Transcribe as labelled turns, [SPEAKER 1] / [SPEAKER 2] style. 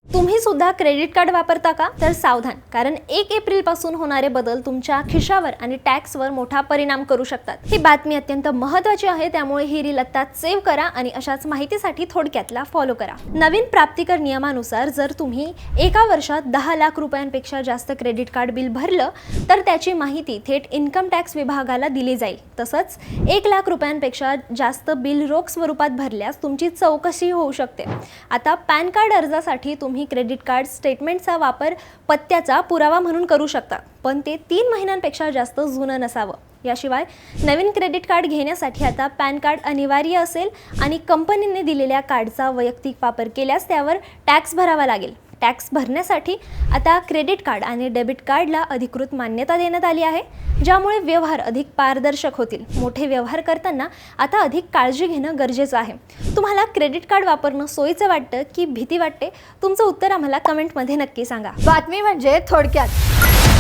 [SPEAKER 1] तुम्ही सुद्धा credit card वापरता का? तर सावधान, कारण 1 एप्रिल पासून होणारे बदल तुमच्या खिशावर आणि टॅक्सवर मोठा परिणाम करू शकतात. ही बातमी अत्यंत महत्त्वाची आहे, त्यामुळे ही रील आत्ताच सेव्ह करा आणि अशाच माहितीसाठी थोडक्यातला फॉलो करा. नवीन प्राप्तिकर नियमानुसार जर तुम्ही एका वर्षात 10 लाख रुपयांपेक्षा जास्त क्रेडिट कार्ड बिल भरलं तर त्याची माहिती थेट इन्कम टॅक्स विभागाला दिली जाईल. तसंच 1 लाख रुपयांपेक्षा जास्त बिल रोख स्वरूपात भरल्यास तुमची चौकशी होऊ शकते. आता पॅन कार्ड अर्जासाठी तुम्ही क्रेडिट कार्ड स्टेटमेंटचा वापर पत्त्याचा पुरावा म्हणून करू शकता, पण ते 3 महिन्यांपेक्षा जास्त जुनं नसावं. याशिवाय नवीन क्रेडिट कार्ड घेण्यासाठी आता पॅन कार्ड अनिवार्य असेल आणि कंपनीने दिलेल्या कार्डचा वैयक्तिक वापर केल्यास त्यावर टॅक्स भरावा लागेल. टॅक्स भरण्यासाठी आता क्रेडिट कार्ड आणि डेबिट कार्डला अधिकृत मान्यता देण्यात आली आहे, ज्यामुळे व्यवहार अधिक पारदर्शक होतील. मोठे व्यवहार करताना आता अधिक काळजी घेणं गरजेचं आहे. तुम्हाला क्रेडिट कार्ड वापरणं सोयीचं वाटतं की भीती वाटते? तुमचं उत्तर आम्हाला कमेंटमध्ये नक्की सांगा.
[SPEAKER 2] बातमी म्हणजे थोडक्यात.